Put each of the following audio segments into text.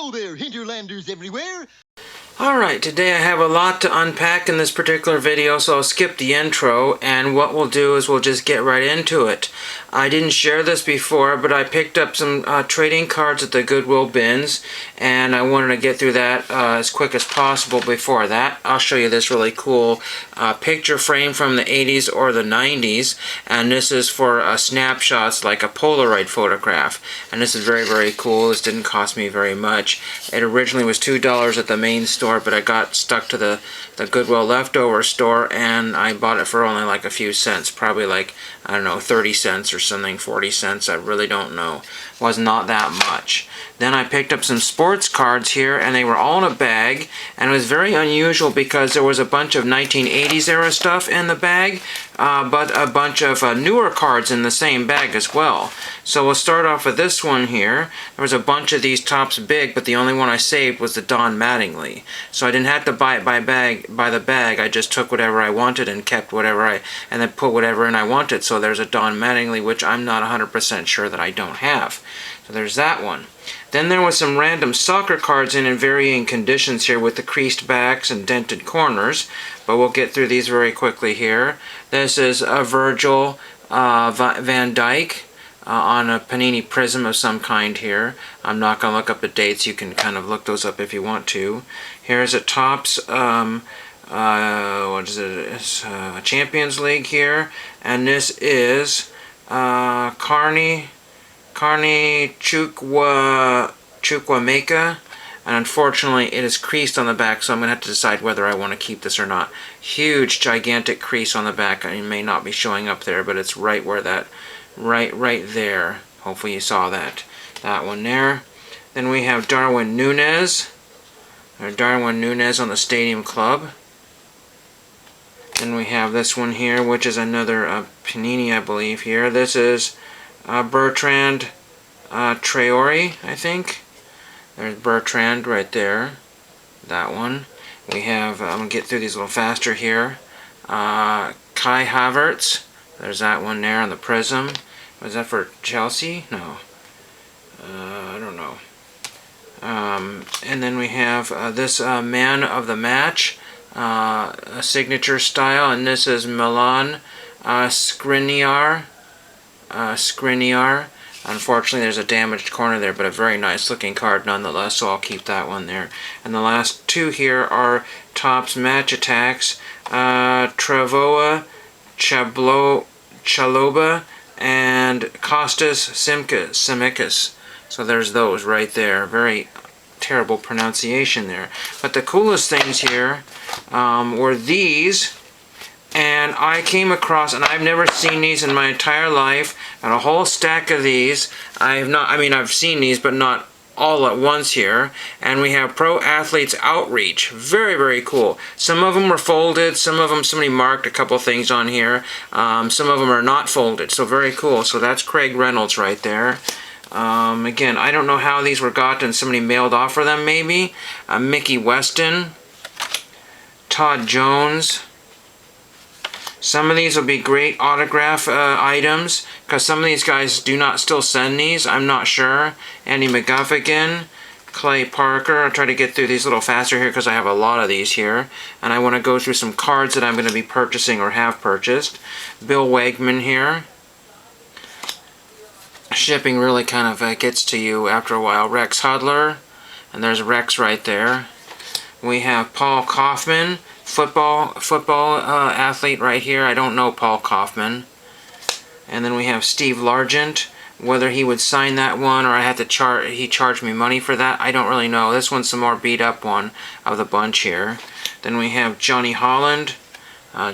Hello there, Hinterlanders everywhere! Alright, today I have a lot to unpack in this particular video, so I'll skip the intro, and what we'll do is we'll just get right into it. I didn't share this before, but I picked up some trading cards at the Goodwill bins, and I wanted to get through that as quick as possible. Before that, I'll show you this really cool picture frame from the 80s or the 90s, and this is for snapshots like a Polaroid photograph, and this is very, very cool. This didn't cost me very much. It originally was $2 at the main store, but I got stuck to the Goodwill leftover store, and I bought it for only like a few cents, probably like, I don't know, 30 cents or something, 40 cents, I really don't know. It was not that much. Then I picked up some sports cards here, and they were all in a bag, and it was very unusual because there was a bunch of 1980s era stuff in the bag, but a bunch of newer cards in the same bag as well. So we'll start off with this one here. There was a bunch of these Topps Big, but the only one I saved was the Don Mattingly. So I didn't have to buy it by the bag. I just took whatever I wanted and kept whatever and then put whatever in I wanted. So there's a Don Mattingly, which I'm not 100% sure that I don't have. So there's that one. Then there was some random soccer cards in varying conditions here with the creased backs and dented corners, but we'll get through these very quickly here. This is a Virgil van Dijk on a Panini Prism of some kind here. I'm not going to look up the dates. You can kind of look those up if you want to. Here's a Topps what is it? It's Champions League here, and this is Carney Chukwuemeka, and unfortunately it is creased on the back, so I'm going to have to decide whether I want to keep this or not. Huge, gigantic crease on the back. It may not be showing up there, but it's right where that, right there. Hopefully you saw that one there. Then we have Darwin Núñez on the Stadium Club. Then we have this one here, which is another Panini, I believe here. This is Bertrand Traore, I think. There's Bertrand right there. That one. We have, I'm going to get through these a little faster here. Kai Havertz. There's that one there on the Prism. Was that for Chelsea? No. I don't know. And then we have this Man of the Match, a signature style, and this is Milan Skriniar. Unfortunately, there's a damaged corner there, but a very nice looking card nonetheless, so I'll keep that one there. And the last two here are Topps Match Attacks, Travoa Chaloba and Kostas Simikis. So there's those right there. Very terrible pronunciation there. But the coolest things here were these. And I came across, and I've never seen these in my entire life, and a whole stack of these. I've seen these, but not all at once here. And we have Pro Athletes Outreach. Very, very cool. Some of them were folded. Somebody marked a couple things on here. Some of them are not folded. So very cool. So that's Craig Reynolds right there. Again, I don't know how these were gotten. Somebody mailed off for them, maybe. Mickey Weston. Todd Jones. Some of these will be great autograph items, because some of these guys do not still send these. I'm not sure. Andy McGuffigan, Clay Parker. I'll try to get through these a little faster here because I have a lot of these here. And I want to go through some cards that I'm going to be purchasing or have purchased. Bill Wegman here. Shipping really kind of gets to you after a while. Rex Hudler. And there's Rex right there. We have Paul Kaufman. Football athlete right here. I don't know Paul Kaufman. And then we have Steve Largent. Whether he would sign that one or I had to he charged me money for that, I don't really know. This one's the more beat up one of the bunch here. Then we have Johnny Holland.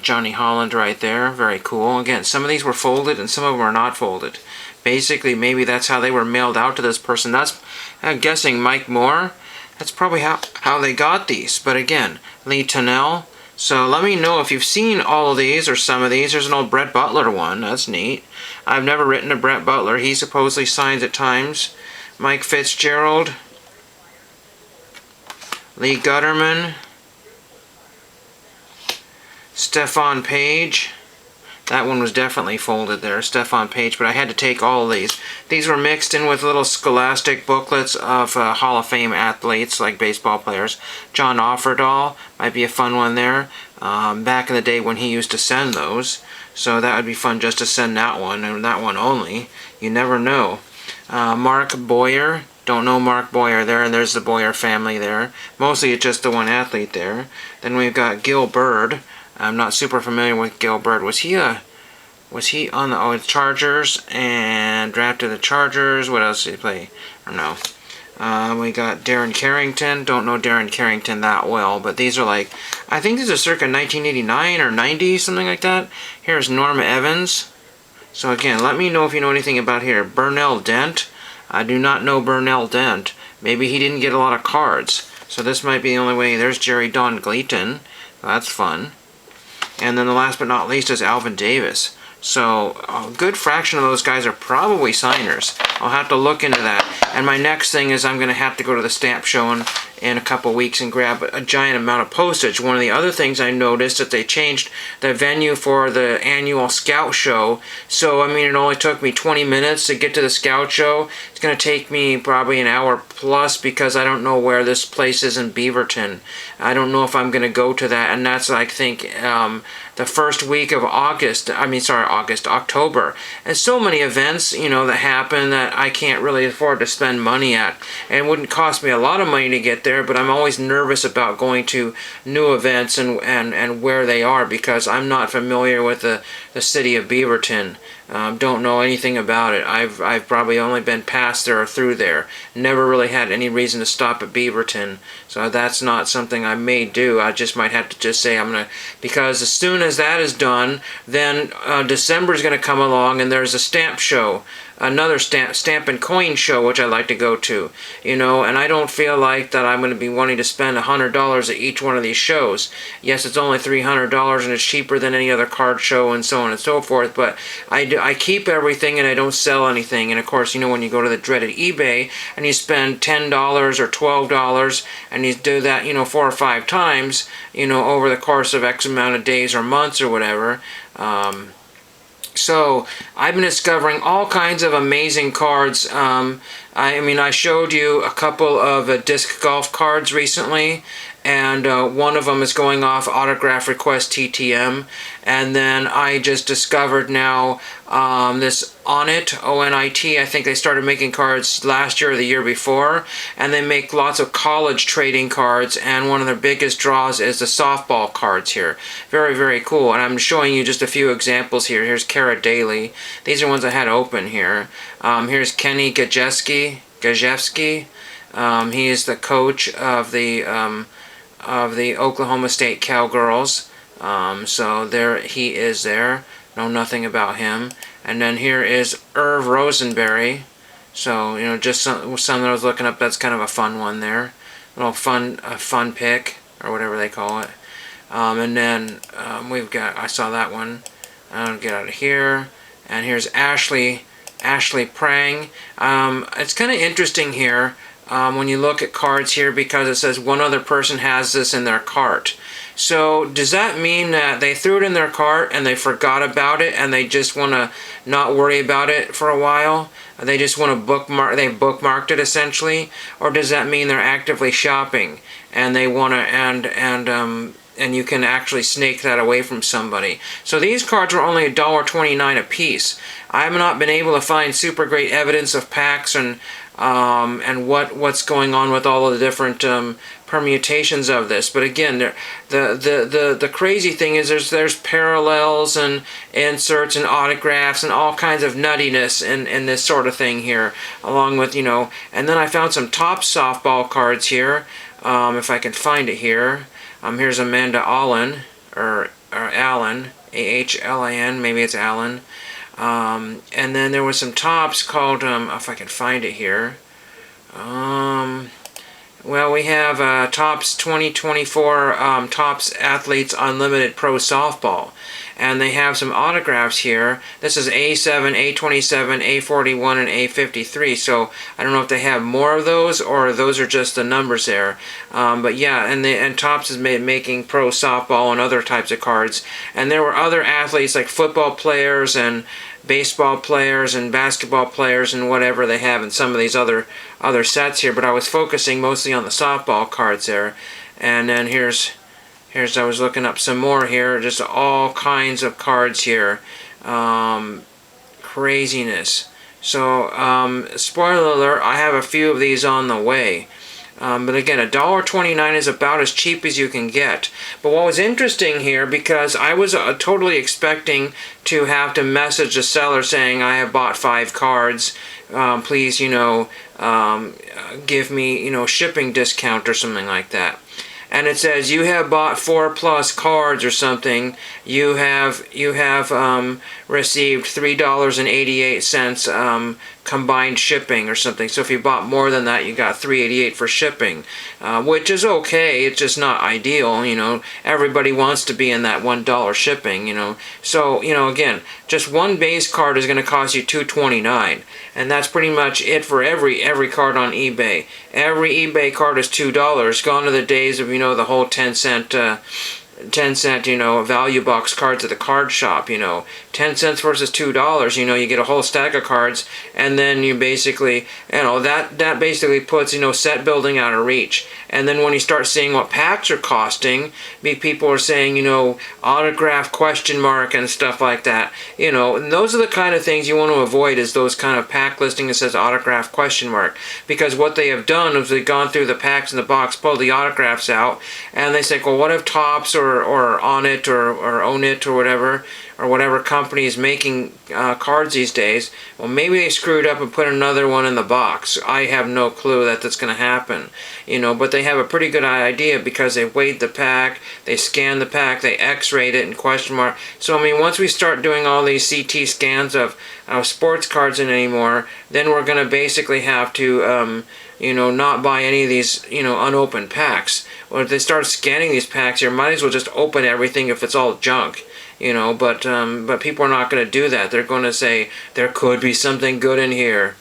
Johnny Holland right there. Very cool. Again, some of these were folded and some of them are not folded. Basically, maybe that's how they were mailed out to this person. That's, I'm guessing, Mike Moore. That's probably how they got these. But again, Lee Tunnell. So let me know if you've seen all of these or some of these. There's an old Brett Butler one. That's neat. I've never written a Brett Butler. He supposedly signs at times. Mike Fitzgerald. Lee Gutterman. Stefan Page. That one was definitely folded there, Stefan Page, but I had to take all of these. These were mixed in with little scholastic booklets of Hall of Fame athletes, like baseball players. John Offerdahl might be a fun one there, back in the day when he used to send those. So that would be fun just to send that one, and that one only. You never know. Mark Boyer, don't know Mark Boyer there, and there's the Boyer family there. Mostly it's just the one athlete there. Then we've got Gil Bird. I'm not super familiar with Gil Bird. Was he on the Chargers and drafted the Chargers? What else did he play? I don't know. We got Darren Carrington. Don't know Darren Carrington that well, but these are like, I think these are circa 1989 or 90, something like that. Here's Norma Evans. So again, let me know if you know anything about here. Burnell Dent. I do not know Burnell Dent. Maybe he didn't get a lot of cards. So this might be the only way. There's Jerry Don Gleaton. That's fun. And then the last but not least is Alvin Davis. So a good fraction of those guys are probably signers. I'll have to look into that. And my next thing is I'm going to have to go to the stamp show in a couple weeks and grab a giant amount of postage. One of the other things I noticed that they changed the venue for the annual Scout Show. So, I mean, it only took me 20 minutes to get to the Scout Show. It's going to take me probably an hour plus because I don't know where this place is in Beaverton. I don't know if I'm going to go to that. And that's, I think, the first week of October. And so many events, you know, that happen that I can't really afford to spend money at. And it wouldn't cost me a lot of money to get there, but I'm always nervous about going to new events and where they are because I'm not familiar with the city of Beaverton. Don't know anything about it. I've probably only been past there or through there. Never really had any reason to stop at Beaverton. So that's not something I may do. I just might have to just say I'm going to, because as soon as that is done, then December is going to come along and there's a stamp show. Another stamp and coin show, which I like to go to, you know, and I don't feel like that I'm going to be wanting to spend $100 at each one of these shows. Yes, it's only $300 and it's cheaper than any other card show and so on and so forth, but I keep everything and I don't sell anything. And of course, you know, when you go to the dreaded eBay and you spend $10 or $12 and you do that, you know, 4 or 5 times, you know, over the course of X amount of days or months or whatever, so I've been discovering all kinds of amazing cards. I mean, I showed you a couple of disc golf cards recently, and one of them is going off autograph request TTM. And then I just discovered now this Onit, O-N-I-T. I think they started making cards last year or the year before, and they make lots of college trading cards, and one of their biggest draws is the softball cards here. Very, very cool, and I'm showing you just a few examples here. Here's Kara Daly. These are ones I had open here. Here's Kenny Gajewski. He is the coach of the Oklahoma State Cowgirls. So there he is there. Know nothing about him. And then here is Irv Rosenberry. So, you know, just some that I was looking up. That's kind of a fun one there. A little fun pick, or whatever they call it. And then we've got, I saw that one. I'll get out of here. And here's Ashley Prang. It's kind of interesting here. When you look at cards here, because it says one other person has this in their cart. So does that mean that they threw it in their cart and they forgot about it and they just want to not worry about it for a while? They just want to bookmarked it essentially? Or does that mean they're actively shopping and they want to, and you can actually snake that away from somebody? So these cards are only $1.29 a piece. I have not been able to find super great evidence of packs and what's going on with all of the different permutations of this. But again, the crazy thing is there's parallels and inserts and autographs and all kinds of nuttiness in this sort of thing here, along with, you know. And then I found some top softball cards here, if I can find it here. Here's Amanda Allen, or Allen, A-H-L-A-N, maybe it's Allen. And then there was some tops called, if I can find it here. Well, we have Topps 2024 Topps Athletes Unlimited Pro Softball. and they have some autographs here. This is A7, A27, A41, and A53, so I don't know if they have more of those or those are just the numbers there. But yeah, and Topps is making pro softball and other types of cards. And there were other athletes like football players and baseball players and basketball players and whatever they have in some of these other sets here, but I was focusing mostly on the softball cards there. And then here's I was looking up some more here, just all kinds of cards here. Craziness. So spoiler alert, I have a few of these on the way. But again, $1.29 is about as cheap as you can get. But what was interesting here, because I was totally expecting to have to message the seller saying, I have bought 5 cards, please, give me, shipping discount or something like that. And it says you have bought 4+ cards or something. You have received $3.88 combined shipping or something. So if you bought more than that, you got $3.88 for shipping, which is okay. It's just not ideal. Everybody wants to be in that $1 shipping. So again, just one base card is going to cost you $2.29, and that's pretty much it for every card on eBay. Every eBay card is $2. Gone are the days of the whole 10-cent value box cards at the card shop. 10 cents versus $2, you get a whole stack of cards, and then you basically, that basically puts, set building out of reach. And then when you start seeing what packs are costing, people are saying, autograph question mark and stuff like that. And those are the kind of things you want to avoid, is those kind of pack listing that says autograph question mark. Because what they have done is they've gone through the packs in the box, pulled the autographs out, and they say, well, what if Topps or On It or Own It or whatever company is making cards these days, well, maybe they screwed up and put another one in the box. I have no clue that that's going to happen, but they have a pretty good idea because they weighed the pack, they scanned the pack, they x-rayed it and question mark. So, once we start doing all these CT scans of sports cards anymore, then we're going to basically have to, not buy any of these, unopened packs. Or if they start scanning these packs, you might as well just open everything if it's all junk. But people are not going to do that. They're going to say there could be something good in here.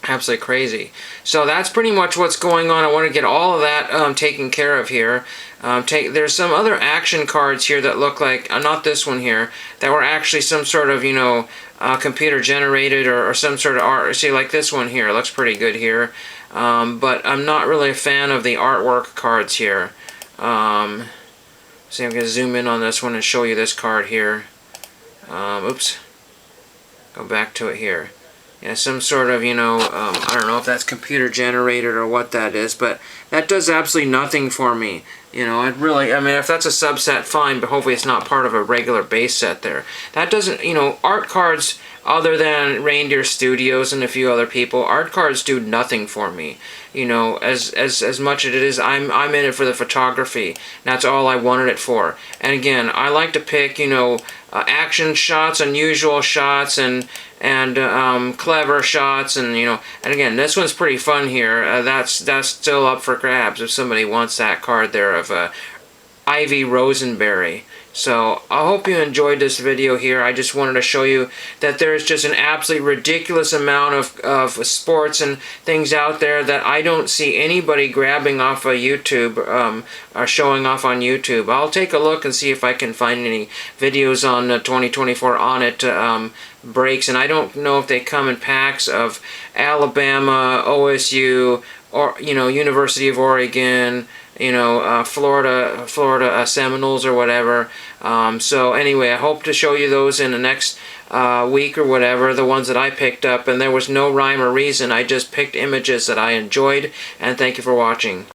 Absolutely crazy. So that's pretty much what's going on. I want to get all of that taken care of here. There's some other action cards here that look like, not this one here, that were actually some sort of, computer generated or some sort of art. See, like this one here, looks pretty good here. But I'm not really a fan of the artwork cards here. See, I'm going to zoom in on this one and show you this card here. Oops. Go back to it here. Yeah, some sort of, I don't know if that's computer generated or what that is, but that does absolutely nothing for me. It really, if that's a subset, fine, but hopefully it's not part of a regular base set there. That doesn't, art cards, other than Reindeer Studios and a few other people, art cards do nothing for me. As much as it is, I'm in it for the photography. That's all I wanted it for. And again, I like to pick, action shots, unusual shots, and clever shots, and and again, this one's pretty fun here. That's still up for grabs if somebody wants that card there of Ivy Rosenberry. So I hope you enjoyed this video here. I just wanted to show you that there's just an absolutely ridiculous amount of sports and things out there that I don't see anybody grabbing off of YouTube or showing off on YouTube. I'll take a look and see if I can find any videos on 2024 On It breaks, and I don't know if they come in packs of Alabama, OSU, or University of Oregon, Florida Seminoles or whatever. So anyway, I hope to show you those in the next week or whatever, the ones that I picked up, and there was no rhyme or reason. I just picked images that I enjoyed, and thank you for watching.